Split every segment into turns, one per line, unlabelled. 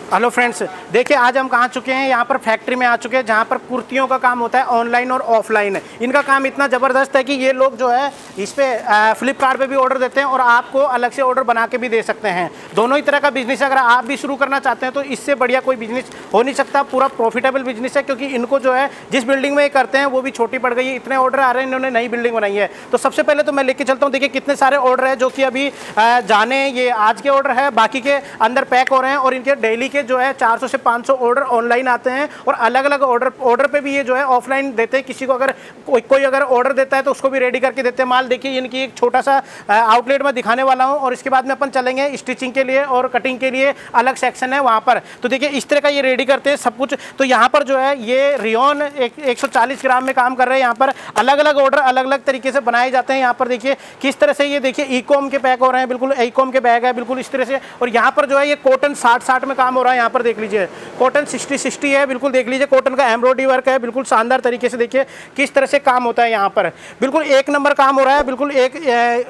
Hello friends, देखिए आज हम कहाँ चुके हैं, यहाँ पर फैक्ट्री में आ चुके हैं जहाँ पर कुर्तियों का काम होता है ऑनलाइन और ऑफलाइन। इनका काम इतना ज़बरदस्त है कि ये लोग जो है इस पर फ्लिपकार्ट पे भी ऑर्डर देते हैं और आपको अलग से ऑर्डर बना के भी दे सकते हैं। दोनों ही तरह का बिजनेस अगर आप भी शुरू करना चाहते हैं तो इससे बढ़िया कोई बिजनेस हो नहीं सकता। पूरा प्रॉफिटेबल बिजनेस है क्योंकि इनको जो है जिस बिल्डिंग में ये करते हैं वो भी छोटी पड़ गई है, इतने ऑर्डर आ रहे हैं, इन्होंने नई बिल्डिंग बनाई है। तो सबसे पहले तो मैं लेके चलता हूँ, देखिए कितने सारे ऑर्डर है जो कि अभी जाने, ये आज के ऑर्डर है, बाकी के अंदर पैक हो रहे हैं और इनके डेली के जो है 400 से 500 ऑर्डर ऑनलाइन आते हैं और अलग अलग ऑर्डर पे भी ये जो है ऑफलाइन देते हैं। किसी को अगर कोई अगर ऑर्डर देता है तो उसको भी रेडी करके देते हैं माल। देखिए इनकी एक छोटा सा आउटलेट में दिखाने वाला हूं और इसके बाद में अपन चलेंगे स्टिचिंग के लिए और कटिंग के लिए अलग सेक्शन है वहां पर। तो देखिए इस तरह का ये रेडी करते हैं सब कुछ। तो यहाँ पर जो है ये रियोन 140 ग्राम में काम कर रहे हैं। यहाँ पर अलग अलग ऑर्डर अलग अलग तरीके से बनाए जाते हैं। यहाँ पर देखिए किस तरह से ये देखिए ई-कॉम के पैक हो रहे हैं, बिल्कुल ई-कॉम के बैग है बिल्कुल इस तरह से। और यहाँ पर जो है ये कॉटन 60-60 में काम हो रहा है। यहाँ पर देख लीजिए कॉटन 60-60 है, बिल्कुल देख लीजिए कॉटन का एम्ब्रॉयडरी वर्क है, बिल्कुल शानदार तरीके से। देखिए किस तरह से काम होता है यहाँ पर, बिल्कुल एक नंबर काम हो रहा है, बिल्कुल एक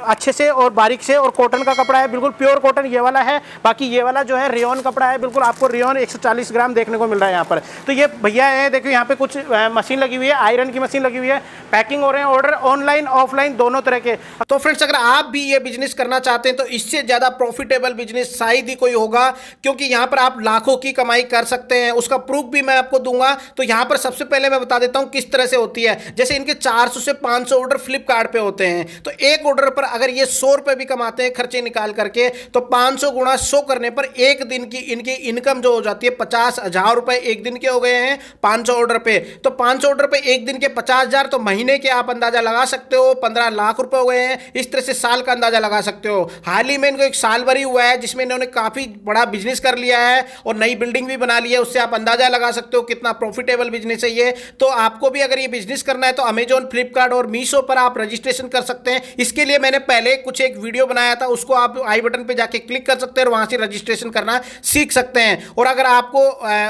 अच्छे से और बारीक से। और कॉटन का कपड़ा है, बिल्कुल प्योर कॉटन ये वाला है। बाकी ये वाला जो है रेयन कपड़ा है, बिल्कुल आपको रेयन 140 ग्राम देखने को मिल रहा है यहाँ पर। तो ये भैया है, देखिए यहाँ पे कुछ मशीन लगी हुई है, आयरन की मशीन लगी हुई है, पैकिंग हो रहे हैं ऑर्डर ऑनलाइन ऑफलाइन दोनों तरह के। तो फ्रेंड्स अगर आप भी ये बिजनेस करना चाहते हैं तो इससे ज्यादा प्रॉफिटेबल बिजनेस शायद ही कोई होगा, क्योंकि यहाँ पर आप लाखों की कमाई कर सकते हैं। उसका प्रूफ भी मैं आपको दूंगा। तो यहाँ पर सबसे पहले मैं बता देता हूँ किस तरह से होती है। जैसे इनके 400 से 500 ऑर्डर फ्लिपकार्ट पे होते हैं, तो एक ऑर्डर पर अगर ये 100 रुपए भी कमाते हैं खर्चे निकाल करके, तो 500 गुणा 100 करने पर एक दिन की इनकी इनकम जो हो जाती है 50,000 रुपए एक दिन के हो गए हैं 500 ऑर्डर पे। तो 500 ऑर्डर पे एक दिन के 50,000, तो महीने के आप अंदाजा लगा सकते हो 15 लाख रुपए हो गए हैं। इस तरह से साल का अंदाजा लगा सकते हो। हाल ही में इनको एक साल भर ही हुआ है जिसमें इन्होंने काफी बड़ा बिजनेस कर लिया है और नई बिल्डिंग भी बना ली है। उससे आप अंदाजा लगा सकते हो कितना प्रॉफिटेबल बिजनेस है ये। तो आपको भी अगर ये बिजनेस करना है तो अमेजॉन, फ्लिपकार्ट और मीशो पर आप रजिस्ट्रेशन कर सकते हैं। इसके लिए मैंने पहले कुछ एक वीडियो बनाया था, उसको आप आई बटन पे जाके क्लिक कर सकते हैं और वहां से रजिस्ट्रेशन करना सीख सकते हैं। और अगर आपको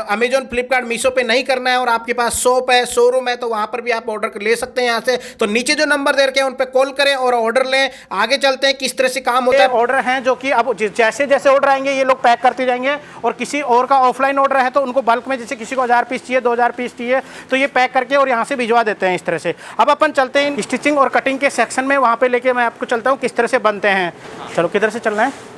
अमेजॉन, फ्लिपकार्ट, मीशो पे नहीं करना है और आपके पास शॉप है, शोरूम है, तो वहां पर भी आप ऑर्डर ले सकते हैं यहाँ से। तो नीचे जो नंबर दे रखे हैं उन पर कॉल करें और ऑर्डर लें। आगे चलते हैं किस तरह से काम होता है। ऑर्डर हैं जो कि अब जैसे जैसे ऑर्डर आएंगे ये लोग पैक करते जाएंगे और किसी और का ऑफलाइन ऑर्डर है तो उनको बल्क में, जैसे किसी को 1000 पीस चाहिए, 2000 पीस चाहिए, तो ये पैक करके और यहाँ से भिजवा देते हैं इस तरह से। अब अपन चलते हैं स्टिचिंग और कटिंग के सेक्शन में, वहाँ पे लेके मैं आपको चलता हूँ किस तरह से बनते हैं। चलो किधर से चलना है।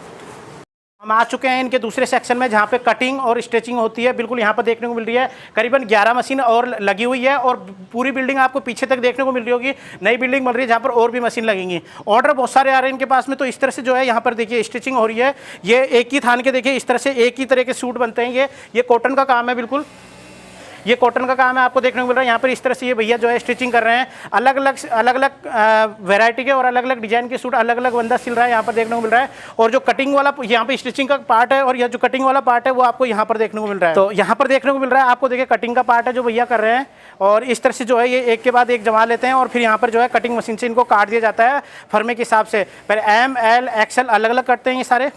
हम आ चुके हैं इनके दूसरे सेक्शन में जहाँ पे कटिंग और स्टिचिंग होती है। बिल्कुल यहाँ पर देखने को मिल रही है करीबन 11 मशीन और लगी हुई है और पूरी बिल्डिंग आपको पीछे तक देखने को मिल रही होगी। नई बिल्डिंग बन रही है जहाँ पर और भी मशीन लगेंगी। ऑर्डर बहुत सारे आ रहे हैं इनके पास में। तो इस तरह से जो है यहाँ पर देखिए स्टिचिंग हो रही है। ये एक ही थान के देखिए इस तरह से एक ही तरह के सूट बनते हैं। ये कॉटन का काम है, बिल्कुल ये कॉटन का काम है, आपको देखने को मिल रहा है। यहाँ पर इस तरह से ये भैया जो है स्टिचिंग कर रहे हैं। अलग अलग वैरायटी के और अलग अलग डिजाइन के सूट अलग अलग बंदा सिल रहा है, यहाँ पर देखने को मिल रहा है। और जो कटिंग वाला यहाँ पे स्टिचिंग का पार्ट है और यह जो कटिंग वाला पार्ट है वो आपको यहाँ पर देखने को मिल रहा है। तो यहाँ पर देखने को मिल रहा है आपको, देखिए कटिंग का पार्ट है जो भैया कर रहे हैं और इस तरह से जो है ये एक के बाद एक जमा लेते हैं और फिर यहाँ पर जो है कटिंग मशीन से इनको काट दिया जाता है फर्मे के हिसाब से। फिर एम, एल, एक्सएल अलग अलग करते हैं ये सारे।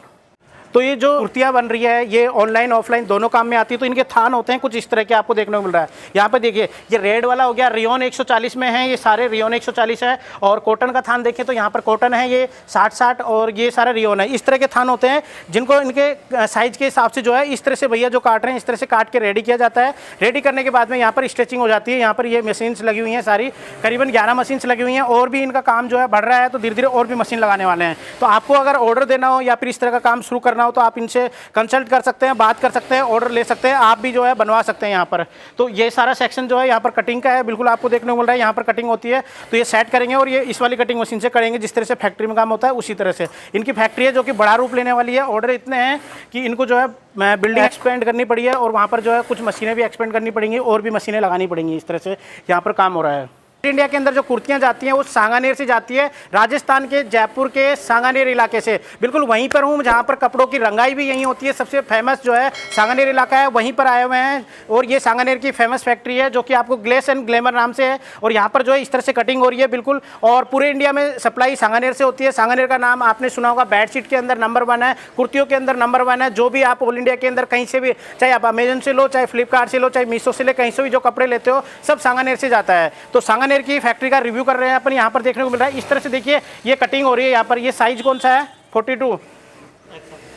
तो ये जो कुर्तियाँ बन रही है ये ऑनलाइन ऑफलाइन दोनों काम में आती है। तो इनके थान होते हैं कुछ इस तरह के आपको देखने को मिल रहा है। यहाँ पे देखिए ये रेड वाला हो गया, रेयन 140 में है, ये सारे रेयन 140 है। और कॉटन का थान देखें तो यहाँ पर कॉटन है ये 60-60 और ये सारे रेयन है। इस तरह के थान होते हैं जिनको इनके साइज के हिसाब से जो है इस तरह से भैया जो काट रहे हैं इस तरह से काट के रेडी किया जाता है। रेडी करने के बाद में यहाँ पर स्टिचिंग हो जाती है। यहाँ पर ये मशीन्स लगी हुई हैं सारी, करीबन 11 मशीन्स लगी हुई हैं और भी इनका काम जो है बढ़ रहा है। तो धीरे धीरे और भी मशीन लगाने वाले हैं। तो आपको अगर ऑर्डर देना हो या फिर इस तरह का काम शुरू करना हो तो आप इनसे कंसल्ट कर सकते हैं, बात कर सकते हैं, ऑर्डर ले सकते हैं, आप भी जो है बनवा सकते हैं यहाँ पर। तो ये सारा सेक्शन जो है यहाँ पर कटिंग का है, बिल्कुल आपको देखने को मिल रहा है। यहाँ पर कटिंग होती है तो ये सेट करेंगे और ये इस वाली कटिंग मशीन से करेंगे जिस तरह से फैक्ट्री में काम होता है उसी तरह से। इनकी फैक्ट्री है जो कि बड़ा रूप लेने वाली है। ऑर्डर इतने हैं कि इनको जो है बिल्डिंग एक्सपेंड करनी पड़ी है और वहाँ पर जो है कुछ मशीनें भी एक्सपेंड करनी पड़ेंगी और भी मशीनें लगानी पड़ेंगी। इस तरह से यहाँ पर काम हो रहा है। इंडिया के अंदर जो कुर्तियां जाती हैं वो सांगानेर से जाती है, राजस्थान के जयपुर के सांगानेर इलाके से। बिल्कुल वहीं पर हूँ जहाँ पर कपड़ों की रंगाई भी यहीं होती है। सबसे फेमस जो है सांगानेर इलाका है, वहीं पर आए हुए हैं। और ये सांगानेर की फेमस फैक्ट्री है जो कि आपको ग्लेस एंड ग्लैमर नाम से है। और यहाँ पर जो है इस तरह से कटिंग हो रही है बिल्कुल। और पूरे इंडिया में सप्लाई सांगानेर से होती है। सांगानेर का नाम आपने सुना होगा, बेडशीट के अंदर नंबर 1 है, कुर्तियों के अंदर नंबर 1 है। जो भी आप ऑल इंडिया के अंदर कहीं से भी, चाहे आप अमेजन से लो, चाहे फ्लिपकार्ट से लो, चाहे मीशो से ले, कहीं से भी जो कपड़े लेते हो सब सांगानेर से जाता है। तो सांगानेर की फैक्ट्री का रिव्यू कर रहे हैं अपन, यहाँ पर देखने को मिल रहा है। इस तरह से देखिए ये कटिंग हो रही है। यहाँ पर ये साइज कौन सा है? 42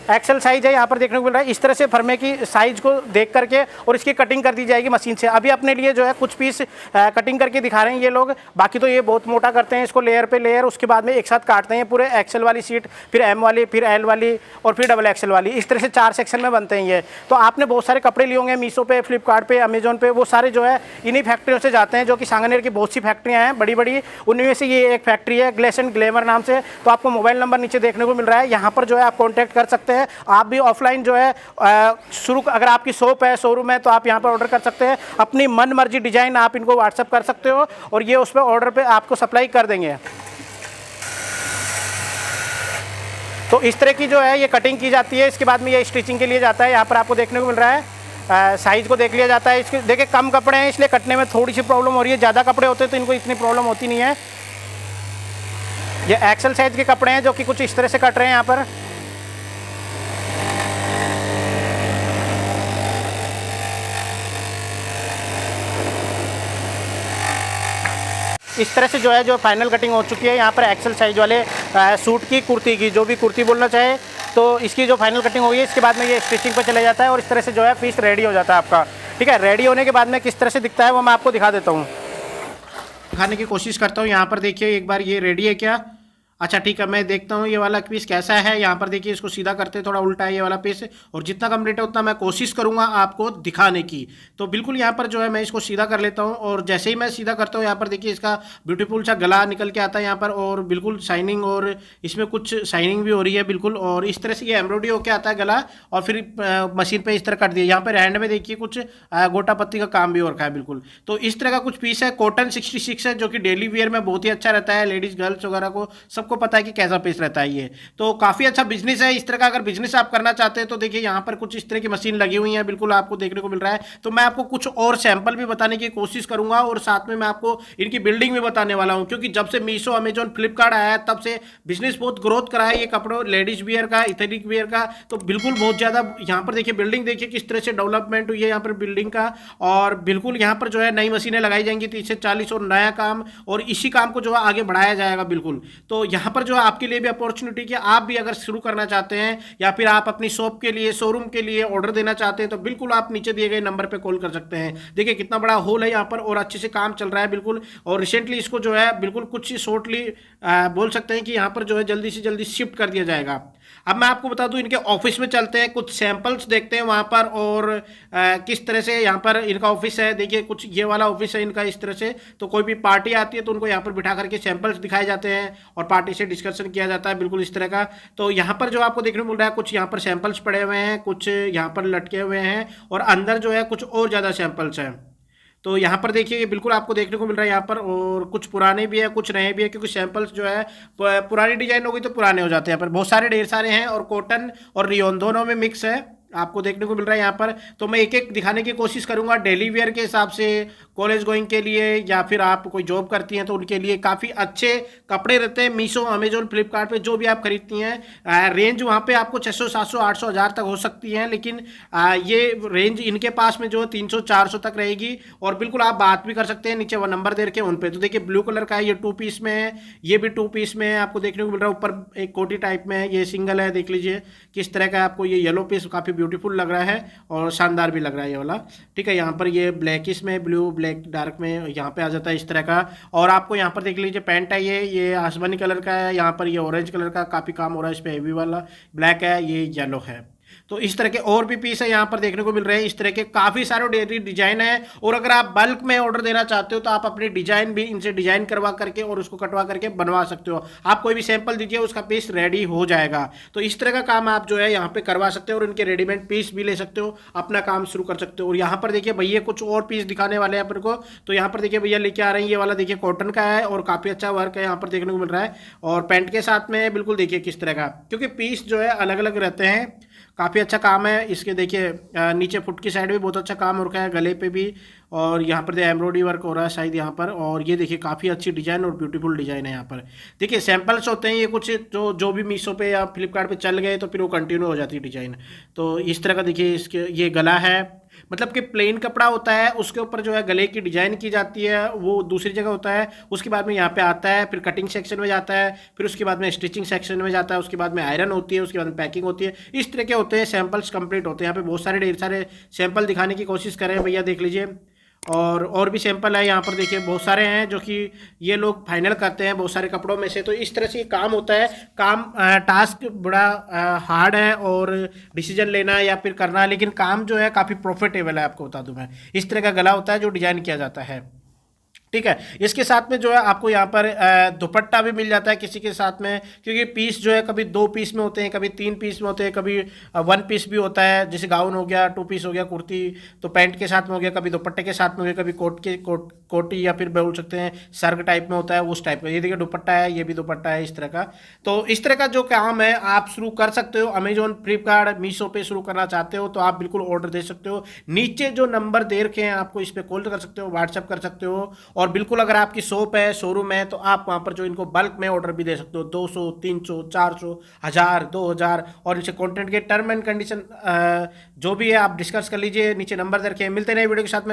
एक्सेल साइज है यहाँ पर देखने को मिल रहा है। इस तरह से फर्मे की साइज को देख करके और इसकी कटिंग कर दी जाएगी मशीन से। अभी अपने लिए जो है कुछ पीस कटिंग करके दिखा रहे हैं ये लोग, बाकी तो ये बहुत मोटा करते हैं इसको लेयर पे लेयर, उसके बाद में एक साथ काटते हैं पूरे एक्सेल वाली सीट, फिर एम वाली, फिर एल वाली और फिर डबल एक्सेल वाली। इस तरह से 4 सेक्शन में बनते हैं ये। तो आपने बहुत सारे कपड़े लिए होंगे मीशो पे, फ्लिपकार्ट पे, अमेजोन पे, वो सारे जो है इन्हीं फैक्ट्रियों से जाते हैं, जो कि सांगनेर की बहुत सी फैक्ट्रियाँ हैं बड़ी बड़ी, उनमें से ये एक फैक्ट्री है ग्लेस एंड ग्लैमर नाम से। तो आपको मोबाइल नंबर नीचे देखने को मिल रहा है, यहाँ पर जो है आप कॉन्टैक्ट कर सकते हैं। आप भी ऑफलाइन जो है शुरू, अगर आपकी शॉप है, शोरूम है, तो आप यहाँ पर ऑर्डर कर सकते हैं। अपनी मन मर्जी डिजाइन आप इनको व्हाट्सअप कर सकते हो और ये उस पर ऑर्डर पे आपको सप्लाई कर देंगे। तो इस तरह की जो है ये कटिंग की जाती है। इसके बाद में ये स्टिचिंग के लिए जाता है। यहाँ पर आपको देखने को मिल रहा है साइज़ को देख लिया जाता है। इसके देखिए कम कपड़े हैं इसलिए कटने में थोड़ी सी प्रॉब्लम हो रही है, ज़्यादा कपड़े होते तो इनको इतनी प्रॉब्लम होती नहीं है। ये एक्सेल साइज़ के कपड़े हैं जो कि कुछ इस तरह से कट रहे हैं यहाँ पर। इस तरह से जो है जो फाइनल कटिंग हो चुकी है यहाँ पर एक्सेल साइज वाले सूट की, कुर्ती की, जो भी कुर्ती बोलना चाहे, तो इसकी जो फाइनल कटिंग हुई है। इसके बाद में ये स्टिचिंग पे चला जाता है और इस तरह से जो है पीस रेडी हो जाता है आपका। ठीक है, रेडी होने के बाद में किस तरह से दिखता है वो मैं आपको दिखा देता हूँ, दिखाने की कोशिश करता हूँ। यहाँ पर देखिए एक बार ये रेडी है क्या? अच्छा ठीक है, मैं देखता हूँ ये वाला पीस कैसा है। यहाँ पर देखिए इसको सीधा करते हैं, थोड़ा उल्टा है ये वाला पीस, और जितना कंप्लीट है उतना मैं कोशिश करूँगा आपको दिखाने की। तो बिल्कुल यहाँ पर जो है मैं इसको सीधा कर लेता हूँ और जैसे ही मैं सीधा करता हूँ यहाँ पर देखिए इसका ब्यूटीफुल सा गला निकल के आता है यहाँ पर, और बिल्कुल शाइनिंग, और इसमें कुछ शाइनिंग भी हो रही है बिल्कुल। और इस तरह से ये एम्ब्रॉयडरी होकर आता है गला, और फिर मशीन पर इस तरह कट दिया। यहाँ पर हैंड में देखिए कुछ गोटा पत्ती का काम भी हो रखा है बिल्कुल। तो इस तरह का कुछ पीस है। कॉटन 66 है जो कि डेली वेयर में बहुत ही अच्छा रहता है। लेडीज़ गर्ल्स वगैरह को सबको पता है कि कैसा पीस रहता है ये। तो काफ़ी अच्छा बिजनेस है। इस तरह का अगर बिजनेस आप करना चाहते हैं तो देखिए यहाँ पर कुछ इस तरह की मशीन लगी हुई है बिल्कुल आपको देखने को मिल रहा है। तो मैं आपको कुछ और सैंपल भी बताने की कोशिश करूंगा और साथ में मैं आपको इनकी बिल्डिंग भी बताने वाला हूँ, क्योंकि जब से मीशो, अमेजॉन, फ्लिपकार्ट आया है तब से बिजनेस बहुत ग्रोथ करा है ये कपड़ों, लेडीज वियर का, इथेनिक वियर का। तो बिल्कुल बहुत ज़्यादा यहाँ पर देखिए बिल्डिंग देखिए किस तरह से डेवलपमेंट हुई है यहाँ पर बिल्डिंग का। और बिल्कुल यहाँ पर जो है नई मशीनें लगाई जाएंगी 30 से 40 और नया काम, और इसी काम को जो है आगे बढ़ाया जाएगा बिल्कुल। तो यहाँ पर जो है आपके लिए भी अपॉर्चुनिटी कि आप भी अगर शुरू करना चाहते हैं या फिर आप अपनी शॉप के लिए, शोरूम के लिए ऑर्डर देना चाहते हैं तो बिल्कुल आप नीचे दिए गए नंबर पे कॉल कर सकते हैं। देखिए कितना बड़ा हॉल है यहाँ पर और अच्छे से काम चल रहा है बिल्कुल। और रिसेंटली इसको जो है बिल्कुल कुछ शॉर्टली बोल सकते हैं कि यहाँ पर जो है जल्दी से जल्दी शिफ्ट कर दिया जाएगा। अब मैं आपको बता दूं इनके ऑफिस में चलते हैं, कुछ सैंपल्स देखते हैं वहाँ पर, और किस तरह से यहाँ पर इनका ऑफिस है। देखिए कुछ ये वाला ऑफिस है इनका इस तरह से। तो कोई भी पार्टी आती है तो उनको यहाँ पर बिठा करके सैंपल्स दिखाए जाते हैं और पार्टी से डिस्कशन किया जाता है बिल्कुल इस तरह का। तो यहाँ पर जो आपको देखने को मिल रहा है कुछ यहाँ पर सैंपल्स पड़े हुए हैं, कुछ यहाँ पर लटके हुए हैं, और अंदर जो है कुछ और ज़्यादा सैंपल्स हैं। तो यहाँ पर देखिए ये बिल्कुल आपको देखने को मिल रहा है यहाँ पर, और कुछ पुराने भी है कुछ नए भी है, क्योंकि सैंपल्स जो है पुरानी डिजाइन हो गई तो पुराने हो जाते हैं। यहाँ पर बहुत सारे ढेर सारे हैं और कॉटन और रियोन दोनों में मिक्स है आपको देखने को मिल रहा है यहाँ पर। तो मैं एक एक दिखाने की कोशिश करूंगा। डेली वेयर के हिसाब से, कॉलेज गोइंग के लिए, या फिर आप कोई जॉब करती हैं तो उनके लिए काफ़ी अच्छे कपड़े रहते हैं। मीशो, अमेजोन, फ्लिपकार्ट पे जो भी आप खरीदती हैं, रेंज वहाँ पे आपको 600, 700, 800, 1000 तक हो सकती है, लेकिन ये रेंज इनके पास में जो है 300, 400 तक रहेगी। और बिल्कुल आप बात भी कर सकते हैं, नीचे वो नंबर दे रखे उन पर। तो देखिए ब्लू कलर का है, ये 2 पीस में है, ये भी 2 पीस में है आपको देखने को मिल रहा है। ऊपर एक कोटी टाइप में है, ये सिंगल है, देख लीजिए किस तरह का आपको ये येलो पीस काफ़ी ब्यूटीफुल लग रहा है और शानदार भी लग रहा है ये वाला। ठीक है, यहाँ पर ये ब्लैकिश में, ब्लू ब्लैक डार्क में यहाँ पे आ जाता है इस तरह का। और आपको यहाँ पर देख लीजिए पैंट है, ये आसमानी कलर का है, यहाँ पर ये ऑरेंज कलर का काफ़ी काम हो रहा है इस पर, हेवी वाला ब्लैक है, ये येलो है। तो इस तरह के और भी पीस है यहाँ पर देखने को मिल रहे हैं। इस तरह के काफ़ी सारे डेरी डिजाइन है, और अगर आप बल्क में ऑर्डर देना चाहते हो तो आप अपनी डिजाइन भी इनसे डिजाइन करवा करके और उसको कटवा करके बनवा सकते हो। आप कोई भी सैंपल दीजिए, उसका पीस रेडी हो जाएगा। तो इस तरह का काम आप जो है यहाँ पे करवा सकते हो और इनके रेडीमेड पीस भी ले सकते हो, अपना काम शुरू कर सकते हो। और यहाँ पर देखिए भैया कुछ और पीस दिखाने वाले हैं अपन को। तो यहाँ पर देखिए भैया लेके आ रहे हैं, ये वाला देखिए कॉटन का है और काफ़ी अच्छा वर्क है यहाँ पर देखने को मिल रहा है, और पैंट के साथ में बिल्कुल देखिए किस तरह का, क्योंकि पीस जो है अलग अलग रहते हैं। काफ़ी अच्छा काम है इसके। देखिए नीचे फुट की साइड भी बहुत अच्छा काम हो रखा है, गले पे भी, और यहाँ पर एम्ब्रॉयडरी वर्क हो रहा है शायद यहाँ पर। और ये देखिए काफ़ी अच्छी डिज़ाइन और ब्यूटीफुल डिज़ाइन है यहाँ पर। देखिए सैंपल्स होते हैं ये कुछ, जो भी मीशो पे या फ्लिपकार्ट पे चल गए तो फिर वो कंटिन्यू हो जाती है डिज़ाइन। तो इस तरह का देखिए इसके ये गला है, मतलब कि प्लेन कपड़ा होता है, उसके ऊपर जो है गले की डिजाइन की जाती है, वो दूसरी जगह होता है। उसके बाद में यहाँ पे आता है, फिर कटिंग सेक्शन में जाता है, फिर उसके बाद में स्टिचिंग सेक्शन में जाता है, उसके बाद में आयरन होती है, उसके बाद में पैकिंग होती है। इस तरह के होते हैं, सैंपल्स कंप्लीट होते हैं। यहाँ पे बहुत सारे ढेर सारे सैंपल दिखाने की कोशिश करें भैया, देख लीजिए। और भी सैंपल है यहाँ पर, देखिए बहुत सारे हैं जो कि ये लोग फाइनल करते हैं बहुत सारे कपड़ों में से। तो इस तरह से काम होता है। काम टास्क बड़ा हार्ड है और डिसीजन लेना या फिर करना, लेकिन काम जो है काफ़ी प्रॉफिटेबल है। आपको बता दूं मैं, इस तरह का गला होता है जो डिजाइन किया जाता है। ठीक है, इसके साथ में जो है आपको यहाँ पर दुपट्टा भी मिल जाता है किसी के साथ में, क्योंकि पीस जो है कभी 2 पीस में होते हैं, कभी 3 पीस में होते हैं, कभी 1 पीस भी होता है। जैसे गाउन हो गया 2 पीस हो गया, कुर्ती तो पैंट के साथ में हो गया, कभी दुपट्टे के साथ में हो गया, कभी कोटी या फिर बोल सकते हैं सर्ग टाइप में होता है, उस टाइप का। ये देखिए दुपट्टा है, ये भी दुपट्टा है इस तरह का। तो इस तरह का जो काम है आप शुरू कर सकते हो। अमेजोन, फ्लिपकार्ट, मीशो पे शुरू करना चाहते हो तो आप बिल्कुल ऑर्डर दे सकते हो। नीचे जो नंबर दे रखे हैं आपको, इस पर कॉल कर सकते हो, व्हाट्सअप कर सकते हो। और बिल्कुल अगर आपकी शॉप है, शोरूम है, तो आप वहाँ पर जो इनको बल्क में ऑर्डर भी दे सकते हो, 200, 300, 400, 1000, 2000। और इनसे कंटेंट के टर्म एंड कंडीशन जो भी है आप डिस्कस कर लीजिए। नीचे नंबर दे रखे हैं। मिलते रहे वीडियो के साथ में।